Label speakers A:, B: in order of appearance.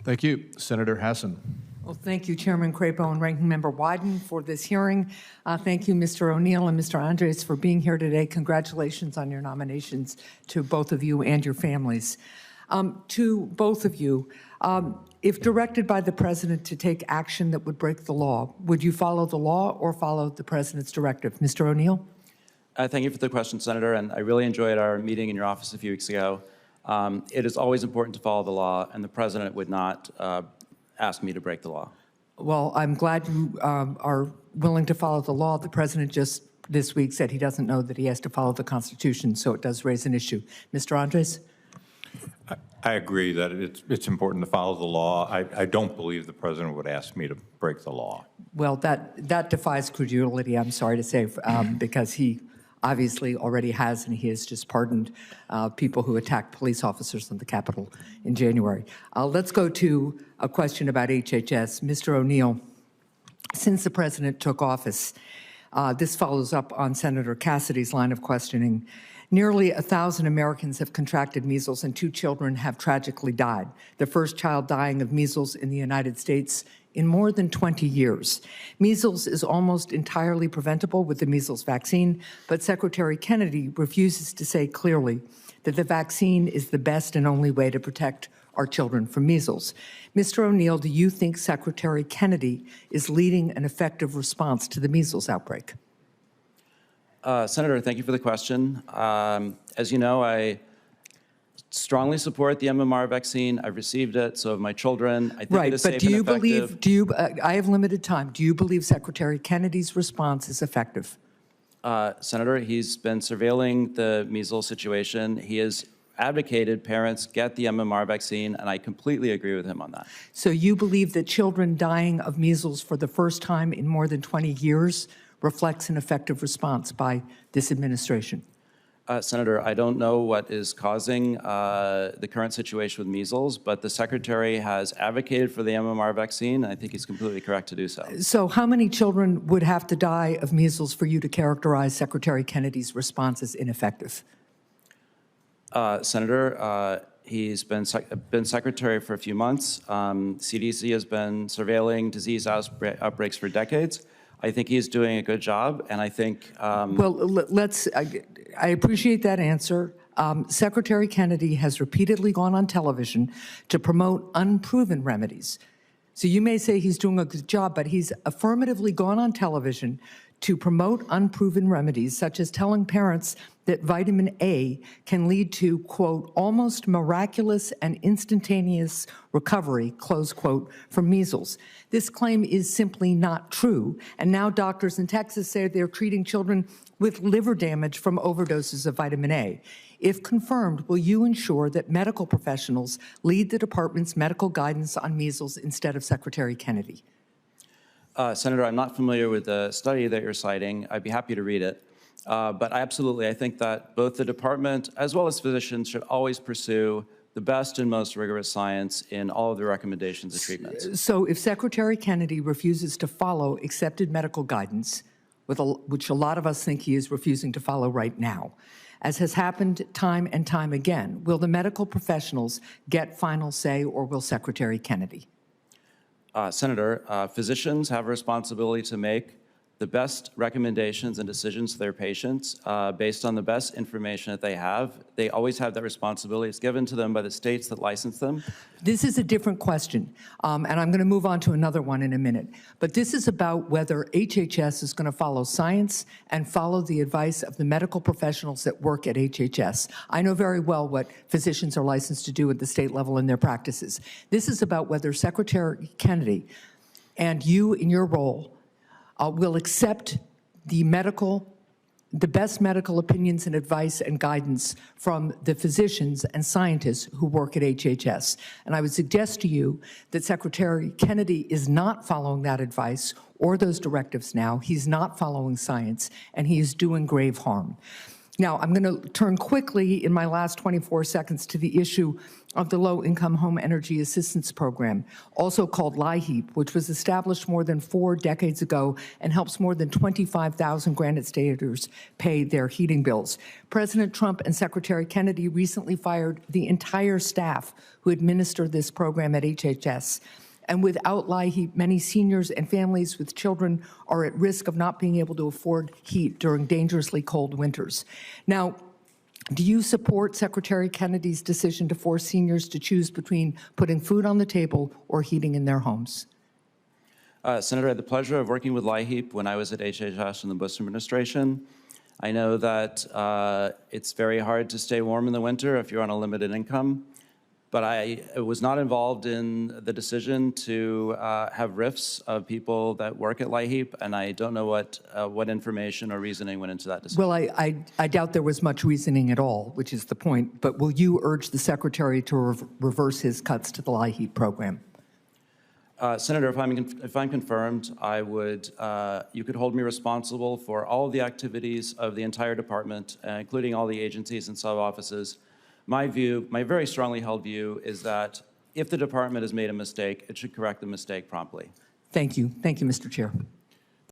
A: Thank you. Senator Hassan.
B: Well, thank you, Chairman Crapo and Ranking Member Wyden, for this hearing. Thank you, Mr. O'Neill and Mr. Andres, for being here today. Congratulations on your nominations to both of you and your families. To both of you, if directed by the President to take action that would break the law, would you follow the law or follow the President's directive? Mr. O'Neill?
C: Thank you for the question, Senator, and I really enjoyed our meeting in your office a few weeks ago. It is always important to follow the law, and the President would not ask me to break the law.
B: Well, I'm glad you are willing to follow the law. The President just this week said he doesn't know that he has to follow the Constitution, so it does raise an issue. Mr. Andres?
D: I agree that it's important to follow the law. I don't believe the President would ask me to break the law.
B: Well, that defies credulity, I'm sorry to say, because he obviously already has, and he has just pardoned people who attacked police officers in the Capitol in January. Let's go to a question about HHS. Mr. O'Neill, since the President took office, this follows up on Senator Cassidy's line of questioning. Nearly 1,000 Americans have contracted measles, and 2 children have tragically died, the first child dying of measles in the United States in more than 20 years. Measles is almost entirely preventable with the measles vaccine, but Secretary Kennedy refuses to say clearly that the vaccine is the best and only way to protect our children from measles. Mr. O'Neill, do you think Secretary Kennedy is leading an effective response to the measles outbreak?
C: Senator, thank you for the question. As you know, I strongly support the MMR vaccine. I've received it, so have my children. I think it is safe and effective.
B: I have limited time. Do you believe Secretary Kennedy's response is effective?
C: Senator, he's been surveilling the measles situation. He has advocated parents get the MMR vaccine, and I completely agree with him on that.
B: So you believe that children dying of measles for the first time in more than 20 years reflects an effective response by this administration?
C: Senator, I don't know what is causing the current situation with measles, but the Secretary has advocated for the MMR vaccine, and I think he's completely correct to do so.
B: So how many children would have to die of measles for you to characterize Secretary Kennedy's response as ineffective?
C: Senator, he's been Secretary for a few months. CDC has been surveilling disease outbreaks for decades. I think he's doing a good job, and I think...
B: I appreciate that answer. Secretary Kennedy has repeatedly gone on television to promote unproven remedies. So you may say he's doing a good job, but he's affirmatively gone on television to promote unproven remedies, such as telling parents that vitamin A can lead to, quote, almost miraculous and instantaneous recovery, close quote, from measles. This claim is simply not true, and now doctors in Texas say they're treating children with liver damage from overdoses of vitamin A. If confirmed, will you ensure that medical professionals lead the department's medical guidance on measles instead of Secretary Kennedy?
C: Senator, I'm not familiar with the study that you're citing. I'd be happy to read it. But I think that both the department as well as physicians should always pursue the best and most rigorous science in all of the recommendations and treatments.
B: So if Secretary Kennedy refuses to follow accepted medical guidance, which a lot of us think he is refusing to follow right now, as has happened time and time again, will the medical professionals get final say, or will Secretary Kennedy?
C: Senator, physicians have a responsibility to make the best recommendations and decisions to their patients based on the best information that they have. They always have that responsibility. It's given to them by the states that license them.
B: This is a different question, and I'm going to move on to another one in a minute. But this is about whether HHS is going to follow science and follow the advice of the medical professionals that work at HHS. I know very well what physicians are licensed to do at the state level in their practices. This is about whether Secretary Kennedy and you in your role will accept the best medical opinions and advice and guidance from the physicians and scientists who work at HHS. And I would suggest to you that Secretary Kennedy is not following that advice or those directives now. He's not following science, and he is doing grave harm. Now, I'm going to turn quickly in my last 24 seconds to the issue of the Low-Income Home Energy Assistance Program, also called LIHEAP, which was established more than 4 decades ago and helps more than 25,000 Granite Staters pay their heating bills. President Trump and Secretary Kennedy recently fired the entire staff who administer this program at HHS. And without LIHEAP, many seniors and families with children are at risk of not being able to afford heat during dangerously cold winters. Now, do you support Secretary Kennedy's decision to force seniors to choose between putting food on the table or heating in their homes?
C: Senator, I had the pleasure of working with LIHEAP when I was at HHS in the Bush administration. I know that it's very hard to stay warm in the winter if you're on a limited income. But I was not involved in the decision to have RIFs of people that work at LIHEAP, and I don't know what information or reasoning went into that decision.
B: Well, I doubt there was much reasoning at all, which is the point. But will you urge the Secretary to reverse his cuts to the LIHEAP program?
C: Senator, if I'm confirmed, I would. You could hold me responsible for all of the activities of the entire department, including all the agencies and sub-offices. My view, my very strongly held view, is that if the department has made a mistake, it should correct the mistake promptly.
B: Thank you. Thank you, Mr. Chair.